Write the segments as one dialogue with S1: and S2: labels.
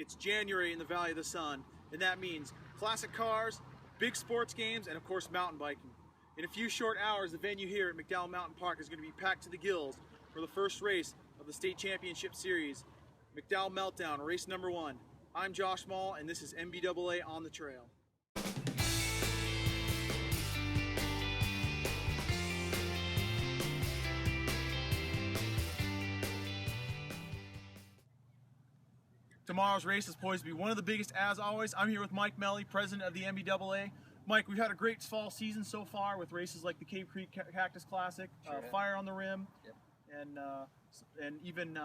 S1: It's January in the Valley of the Sun, and that means classic cars, big sports games, and of course mountain biking. In a few short hours, the venue here at McDowell Mountain Park is going to be packed to the gills for the first race of the State Championship Series, McDowell Meltdown, race number 1. I'm Josh Mall, and this is MBAA on the Trail. Tomorrow's race is poised to be one of the biggest as always. I'm here with Mike Melly, president of the MBAA. Mike, we've had a great fall season so far with races like the Cave Creek Cactus Classic, Fire on the Rim, and even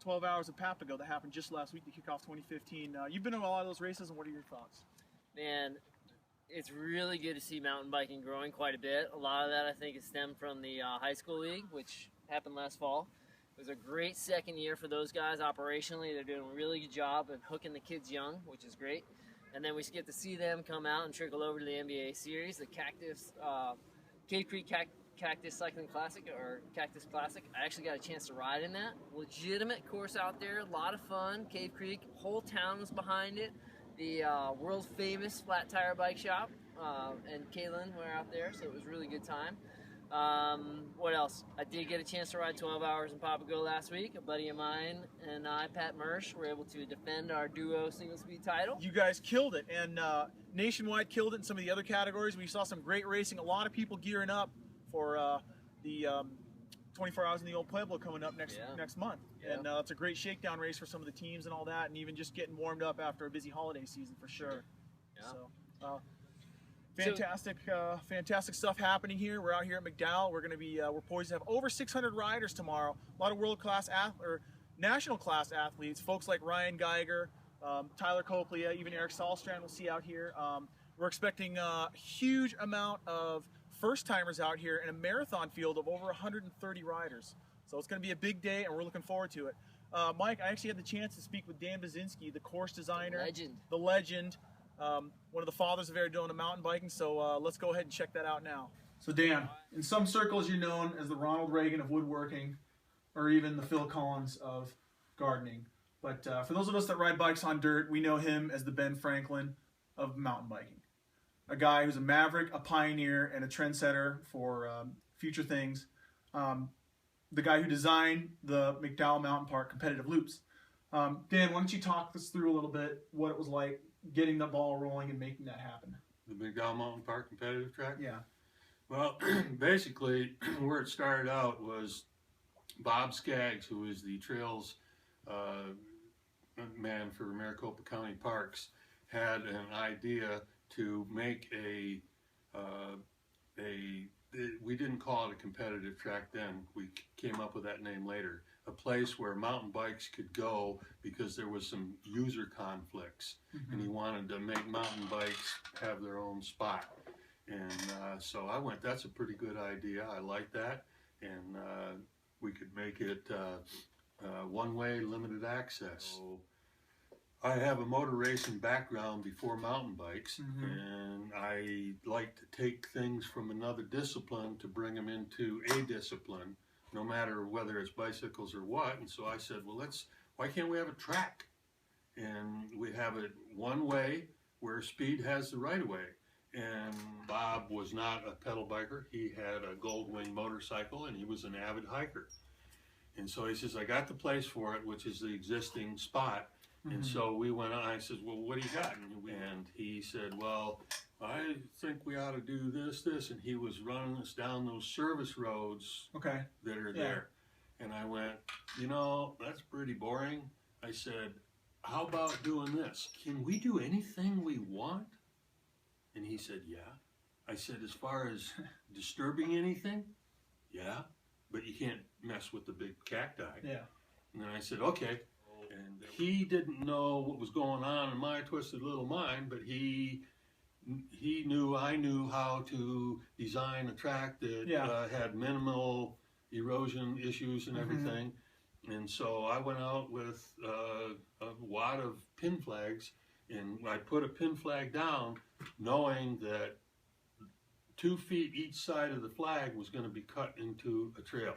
S1: 12 Hours of Papago that happened just last week to kick off 2015. You've been to a lot of those races, and what are your thoughts?
S2: Man, it's really good to see mountain biking growing quite a bit. A lot of that I think is stemmed from the high school league, which happened last fall. It was a great second year for those guys operationally. They're doing a really good job of hooking the kids young, which is great. And then we get to see them come out and trickle over to the MBAA series, the Cave Creek Cactus Cycling Classic, or Cactus Classic. I actually got a chance to ride in that. Legitimate course out there, a lot of fun. Cave Creek, whole town was behind it. The world famous flat tire bike shop and Kaylin were out there, so it was a really good time. What else? I did get a chance to ride 12 Hours in Papago last week. A buddy of mine and I, Pat Mersch, were able to defend our duo single speed title.
S1: You guys killed it, and nationwide killed it in some of the other categories. We saw some great racing, a lot of people gearing up for the 24 Hours in the Old Pueblo coming up next month. Yeah. And it's a great shakedown race for some of the teams and all that, and even just getting warmed up after a busy holiday season for sure. Yeah. So, fantastic stuff happening here. We're out here at McDowell. We're poised to have over 600 riders tomorrow. A lot of world-class or national class athletes, folks like Ryan Geiger, Tyler Copley, even Eric Sahlstrand we'll see out here. We're expecting a huge amount of first-timers out here in a marathon field of over 130 riders. So it's going to be a big day, and we're looking forward to it. Mike, I actually had the chance to speak with Dan Baczynski, the course designer, the legend, one of the fathers of Arizona mountain biking. So let's go ahead and check that out now. So Dan, in some circles you're known as the Ronald Reagan of woodworking, or even the Phil Collins of gardening. But for those of us that ride bikes on dirt, we know him as the Ben Franklin of mountain biking. A guy who's a maverick, a pioneer, and a trendsetter for future things. The guy who designed the McDowell Mountain Park competitive loops. Dan, why don't you talk us through a little bit what it was like getting the ball rolling and making that happen?
S3: The McDowell Mountain Park competitive track?
S1: Yeah.
S3: Well, basically, where it started out was Bob Skaggs, who is the trails man for Maricopa County Parks, had an idea to make we didn't call it a competitive track then, we came up with that name later, a place where mountain bikes could go because there was some user conflicts, and he wanted to make mountain bikes have their own spot. And so I went, that's a pretty good idea, I like that, and we could make it one-way limited access. So I have a motor racing background before mountain bikes, and I like to take things from another discipline to bring them into a discipline, no matter whether it's bicycles or what. And so I said, well, why can't we have a track? And we have it one way where speed has the right of way. And Bob was not a pedal biker. He had a Goldwing motorcycle, and he was an avid hiker. And so he says, I got the place for it, which is the existing spot. And so we went on, I said, well, what do you got? And he said, well, I think we ought to do this, and he was running us down those service roads that are there. And I went, you know, that's pretty boring. I said, how about doing this? Can we do anything we want? And he said, yeah. I said, as far as disturbing anything? Yeah, but you can't mess with the big cacti. Yeah. And then I said, okay. And he didn't know what was going on in my twisted little mind, but he knew I knew how to design a track that had minimal erosion issues and everything. And so I went out with a wad of pin flags, and I put a pin flag down knowing that 2 feet each side of the flag was going to be cut into a trail.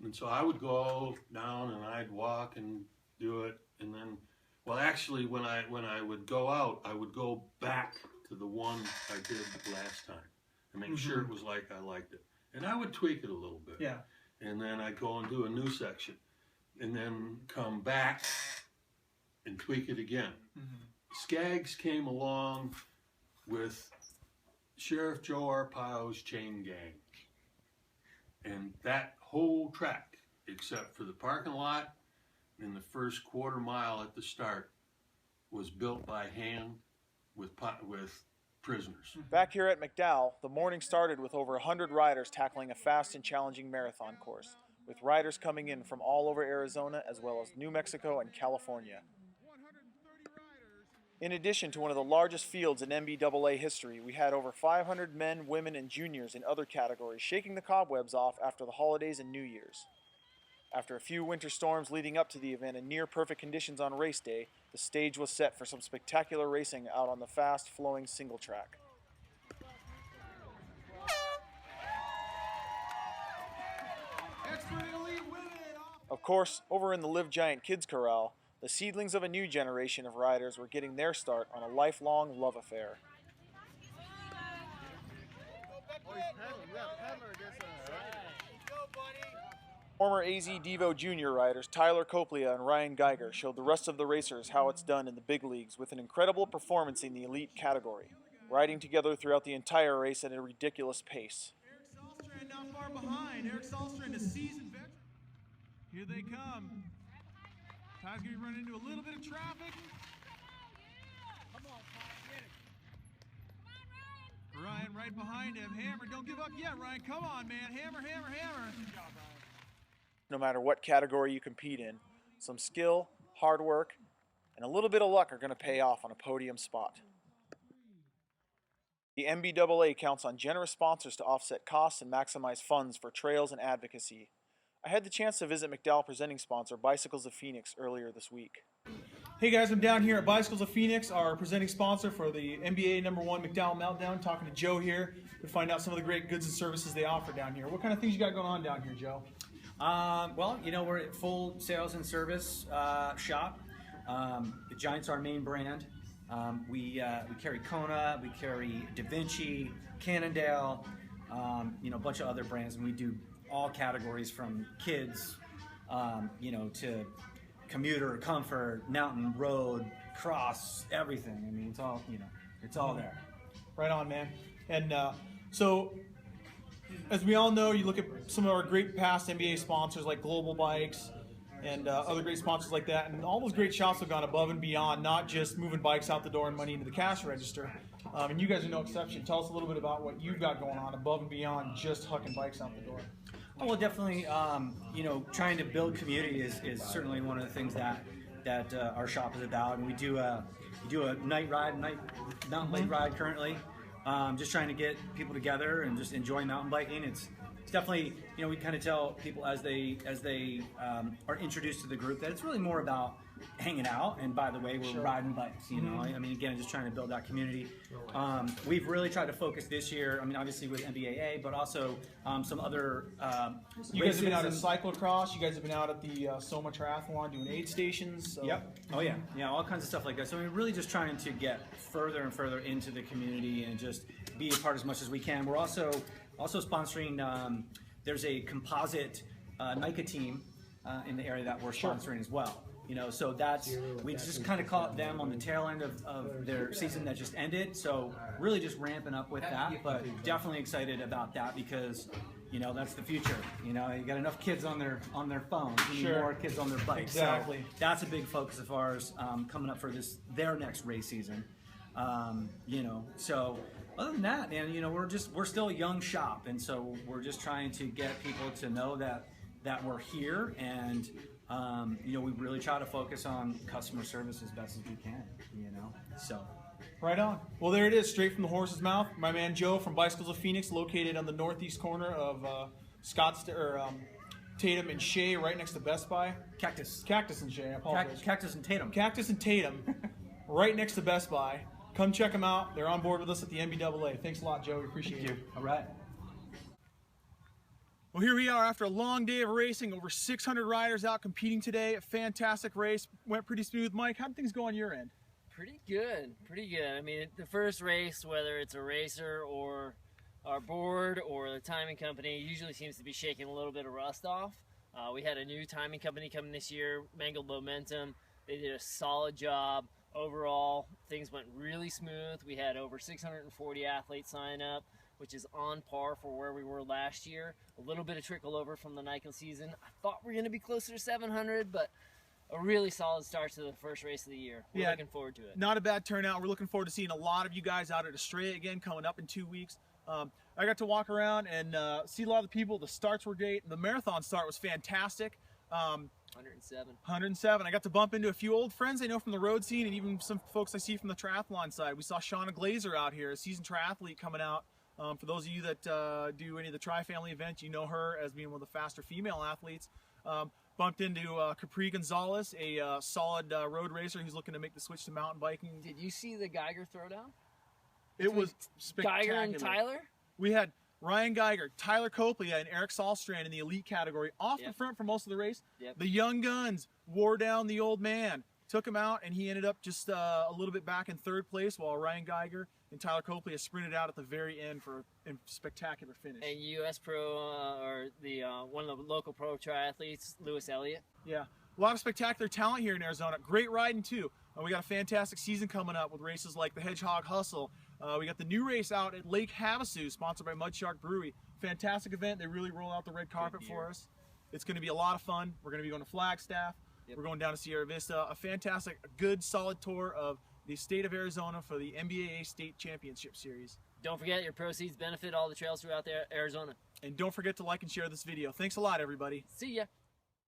S3: And so I would go down and I'd walk and do it, and then, well, actually actually, when I would go out, I would go back to the one I did last time and make sure it was like I liked it. And I would tweak it a little bit.
S1: Yeah.
S3: And then I'd go and do a new section. And then come back and tweak it again. Skaggs came along with Sheriff Joe Arpaio's Chain Gang. And that whole track, except for the parking lot and the first quarter mile at the start, was built by hand with prisoners.
S1: Back here at McDowell, the morning started with over 100 riders tackling a fast and challenging marathon course, with riders coming in from all over Arizona as well as New Mexico and California. In addition to one of the largest fields in MBAA history, we had over 500 men, women, and juniors in other categories shaking the cobwebs off after the holidays and New Year's. After a few winter storms leading up to the event and near-perfect conditions on race day, the stage was set for some spectacular racing out on the fast-flowing single track. Of course, over in the Live Giant Kids Corral, the seedlings of a new generation of riders were getting their start on a lifelong love affair. Former AZ Devo Junior riders Tyler Coplea and Ryan Geiger showed the rest of the racers how it's done in the big leagues with an incredible performance in the elite category, riding together throughout the entire race at a ridiculous pace.
S4: Eric Sahlstrand not far behind. Eric Sahlstrand, a seasoned veteran. Here they come. Ty's going to be running into a little bit of traffic. Come on, Ty, get it. Come on, Ryan. Ryan right behind him. Hammer, don't give up yet, Ryan. Come on, man. Hammer, hammer, hammer. Good job, Ryan.
S1: No matter what category you compete in, some skill, hard work, and a little bit of luck are going to pay off on a podium spot. The MBAA counts on generous sponsors to offset costs and maximize funds for trails and advocacy. I had the chance to visit McDowell presenting sponsor Bicycles of Phoenix earlier this week.
S4: Hey guys, I'm down here at Bicycles of Phoenix, our presenting sponsor for the MBAA #1 McDowell Meltdown, talking to Joe here to find out some of the great goods and services they offer down here. What kind of things you got going on down here, Joe?
S5: Well, you know, we're a full sales and service shop. The Giant's our main brand. We carry Kona, we carry Da Vinci, Cannondale, you know, a bunch of other brands, and we do all categories from kids, you know, to commuter, comfort, mountain, road, cross, everything. I mean, it's all, you know, it's all there.
S4: Right on, man. And so, as we all know, you look at some of our great past MBA sponsors like Global Bikes and other great sponsors like that, and all those great shops have gone above and beyond, not just moving bikes out the door and money into the cash register. And you guys are no exception. Tell us a little bit about what you've got going on above and beyond just hucking bikes out the door.
S5: Oh, well, definitely, you know, trying to build community is certainly one of the things that our shop is about. And we do a night mountain bike ride currently. Just trying to get people together and just enjoy mountain biking. It's definitely, you know, we kind of tell people as they are introduced to the group that it's really more about hanging out. And by the way, we're riding bikes. You know, I mean, again, just trying to build that community. We've really tried to focus this year. I mean, obviously with MBAA, but also some other.
S4: You guys have been out at cyclocross. You guys have been out at the Soma Triathlon doing aid stations. So.
S5: Yep. Oh yeah. Yeah. All kinds of stuff like that. So we're really just trying to get further and further into the community and just be a part as much as we can. We're also sponsoring. There's a composite NICA team in the area that we're sponsoring as well. You know, so that's, we just kind of caught them on the tail end of their season that just ended. So really just ramping up with that, but definitely excited about that because, you know, that's the future. You know, you got enough kids on their phones, you need more kids on their bikes.
S4: Exactly.
S5: So that's a big focus of ours coming up for their next race season. You know, so other than that, man, you know, we're still a young shop, and so we're just trying to get people to know that we're here, and you know, we really try to focus on customer service as best as we can, you know, so.
S4: Right on. Well, there it is, straight from the horse's mouth. My man Joe from Bicycles of Phoenix, located on the northeast corner of Tatum and Shea, right next to Best Buy.
S5: Cactus
S4: and Shea, I apologize.
S5: Cactus and Tatum.
S4: Cactus and Tatum, right next to Best Buy. Come check them out. They're on board with us at the MBAA. Thanks a lot, Joe. We appreciate it.
S5: All right.
S1: Well, here we are after a long day of racing. Over 600 riders out competing today. A fantastic race. Went pretty smooth. Mike, how did things go on your end?
S2: Pretty good, pretty good. I mean, the first race, whether it's a racer or our board or the timing company, usually seems to be shaking a little bit of rust off. We had a new timing company coming this year, Mangled Momentum. They did a solid job. Overall, things went really smooth. We had over 640 athletes sign up, which is on par for where we were last year. A little bit of trickle over from the NICO season. I thought we were going to be closer to 700, but a really solid start to the first race of the year. We're looking forward to it.
S1: Not a bad turnout. We're looking forward to seeing a lot of you guys out at Estrella again coming up in 2 weeks. I got to walk around and see a lot of the people. The starts were great. The marathon start was fantastic. 107. I got to bump into a few old friends I know from the road scene and even some folks I see from the triathlon side. We saw Shauna Glazer out here, a seasoned triathlete coming out. For those of you that do any of the Tri-Family events, you know her as being one of the faster female athletes. Bumped into Capri Gonzalez, a solid road racer who's looking to make the switch to mountain biking.
S2: Did you see the Geiger throwdown?
S1: It was spectacular.
S2: Geiger and Tyler?
S1: We had Ryan Geiger, Tyler Copley, and Eric Sahlstrand in the elite category off the front for most of the race. The young guns wore down the old man, took him out, and he ended up just a little bit back in third place while Ryan Geiger and Tyler Copley has sprinted out at the very end for a spectacular finish.
S2: And U.S. Pro, or the one of the local pro triathletes, Lewis Elliott.
S1: Yeah, a lot of spectacular talent here in Arizona. Great riding too. We got a fantastic season coming up with races like the Hedgehog Hustle. We got the new race out at Lake Havasu, sponsored by Mud Shark Brewery. Fantastic event. They really roll out the red carpet for us. It's going to be a lot of fun. We're going to be going to Flagstaff. We're going down to Sierra Vista. A fantastic, good, solid tour of the state of Arizona for the MBAA State Championship Series.
S2: Don't forget, your proceeds benefit all the trails throughout Arizona.
S1: And don't forget to like and share this video. Thanks a lot, everybody.
S2: See ya.